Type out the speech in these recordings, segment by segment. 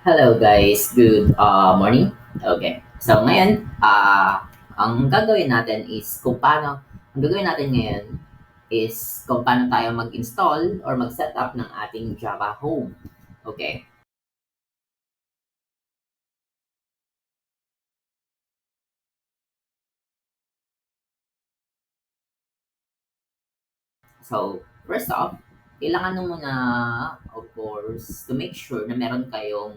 Hello guys, good morning. Okay. So ngayon, ang gagawin natin is ang gagawin natin ngayon is kung paano tayo mag-install or mag-set up ng ating Java Home. Okay. So, first off, kailangan mo muna, of course, to make sure na meron kayong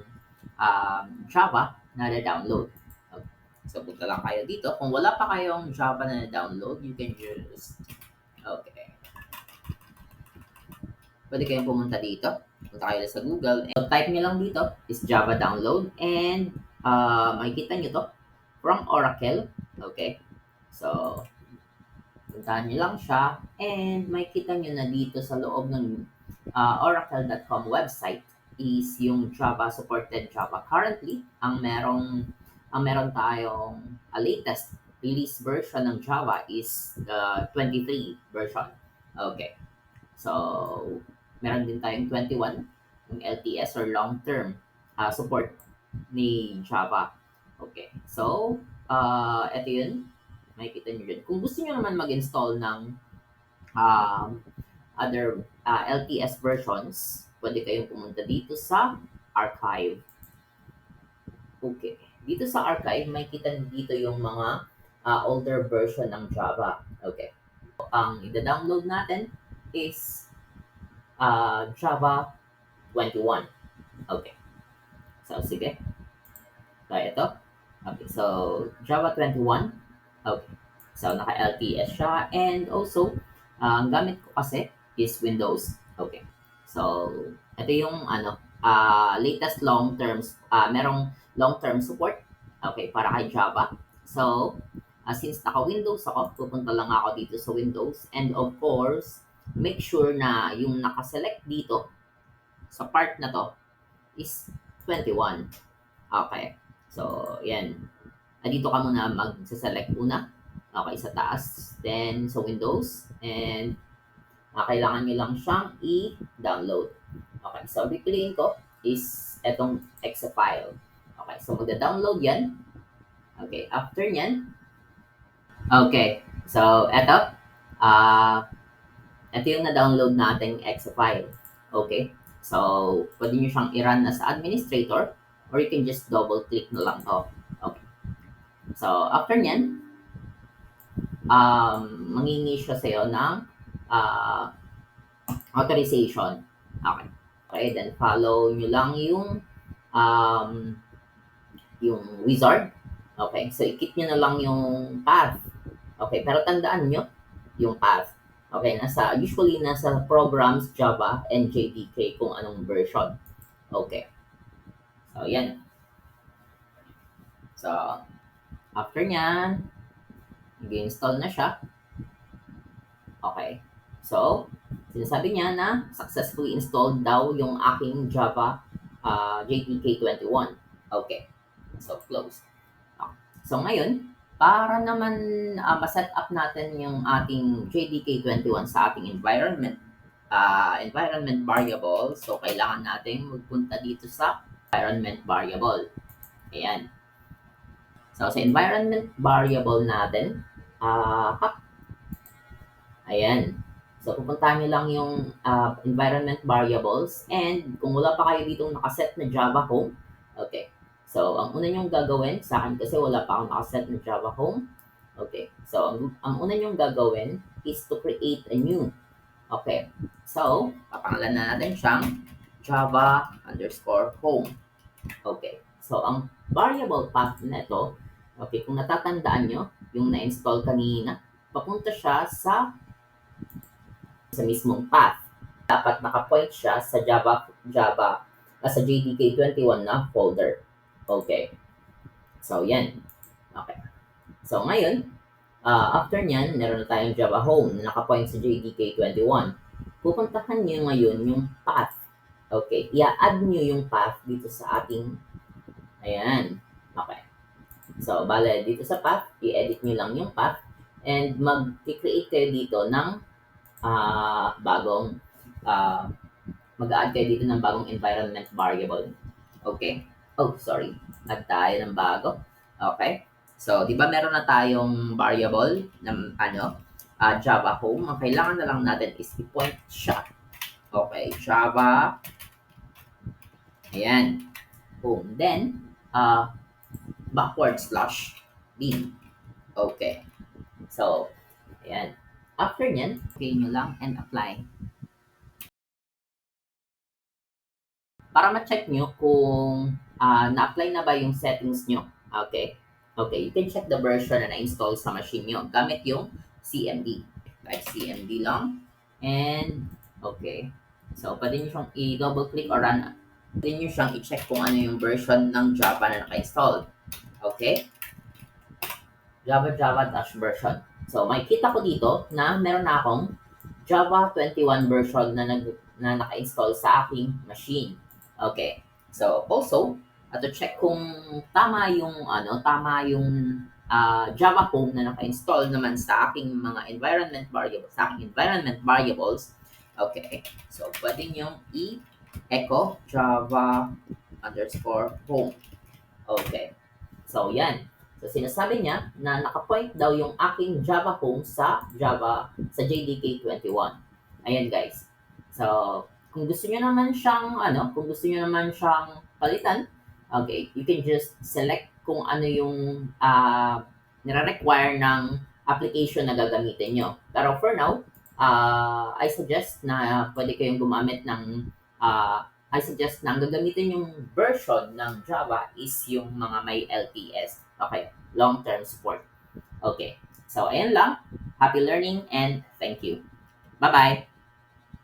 Java na na-download. Okay. So, punta lang kayo dito. Kung wala pa kayong Java na na-download, you can just, okay, pwede kayong pumunta dito. Punta kayo sa Google. So, type nyo lang dito is Java download and makikita nyo to from Oracle. Okay. So, puntahan nyo lang siya and makikita nyo na dito sa loob ng oracle.com website is yung Java supported Java. Currently, ang meron tayong latest release version ng Java is the 23 version. Okay. So, meron din tayong 21, yung LTS or long-term support ni Java. Okay. So, ito yun. Makikita nyo dyan. Kung gusto nyo naman mag-install ng um, other LTS versions, pwede kayong pumunta dito sa archive. Okay. Dito sa archive, makikita nyo dito yung mga older version ng Java. Okay. Ang ida-download natin is Java 21. Okay. So, sige. So, ito. Okay. So, Java 21. Okay. So, naka-LTS siya. And also, ang gamit ko kasi is Windows. Okay. So, ito yung latest merong long-term support. Okay, para kay Java. So, since naka-Windows ako, pupunta lang ako dito sa Windows. And of course, make sure na yung nakaselect dito sa part na to is 21. Okay. So, yan. Dito ka muna mag-select una. Okay, sa taas. Then, sa Windows. And, kailangan nyo lang siyang i-download. Okay, so, pipiliin ko is etong exe file. Okay, so, magda-download yan. Okay, after nyan. Okay, so, Ah, ito yung na-download nating exe file. Okay, so, pwede nyo siyang i-run as administrator or you can just double-click na lang to. Okay. So, after nyan, mangingi siya sa'yo ng uh, authorization. Okay. Okay, then follow nyo lang um, yung wizard. Okay, so i-keep nyo na lang yung path. Okay, pero tandaan nyo yung path. Okay, usually nasa programs, Java, and JDK kung anong version. Okay, so yan. So, after nyan, nag-install na siya. Okay. So, sinasabi niya na successfully installed daw yung aking Java JDK 21. Okay. So, close. Okay. So, ngayon, para naman ma-set up natin yung ating JDK 21 sa ating environment variable, so kailangan natin magpunta dito sa environment variable. Ayan. So, sa environment variable natin, ayan. So, pupuntahan nyo lang yung environment variables and kung wala pa kayo ditong nakaset na Java Home, okay. So, ang una nyong gagawin, sa akin kasi wala pa akong nakaset na Java Home, okay. So, ang una nyong gagawin is to create a new. Okay. So, papangalan na natin siyang Java underscore home. Okay. So, ang variable path nito, okay, kung natatandaan nyo, yung na-install kanina, papunta siya sa mismong path. Dapat nakapoint siya sa sa JDK 21 na folder. Okay. So, yan. Okay. So, ngayon, after nyan, meron na tayong Java Home na nakapoint sa JDK 21. Pupuntahan nyo ngayon yung path. Okay. I-add nyo yung path dito sa ating, ayan. Okay. So, bale, dito sa path, i-edit nyo lang yung path and mag-create kayo dito ng bagong mag-add kayo dito ng bagong environment variable. Okay. Oh, sorry. Add tayo ng bago. Okay. So, di ba meron na tayong variable ng Java home. Ang kailangan na lang natin is i-point siya. Okay, Java, ayan, home. Then, backward slash bin. Okay. So, ayan. After nyan, okay nyo lang and apply. Para ma-check nyo kung na-apply na ba yung settings nyo. Okay? Okay, you can check the version na na-install sa machine nyo gamit yung CMD. Like CMD lang. And, okay. So, pwede nyo siyang i-double click or run. Pwede nyo siyang i-check kung ano yung version ng Java na naka-install. Okay? Java-version. So, makikita ko dito na meron na akong Java 21 version na naka-install sa aking machine. Okay. So, also, to check kung tama yung Java home na naka-install naman sa aking mga environment variables. Okay. So, pwede nyo i-echo Java underscore home. Okay. So, yan. So, sinasabi niya na nakapoint daw yung aking Java home sa JDK21. Ayan, guys. So, kung gusto niyo naman siyang palitan, okay, you can just select kung ano yung nire-require ng application na gagamitin nyo. Pero for now, I suggest na pwede kayong gumamit ng I suggest na ang gagamitin yung version ng Java is yung mga may LTS. Okay, long-term support. Okay, so ayan lang. Happy learning and thank you. Bye-bye!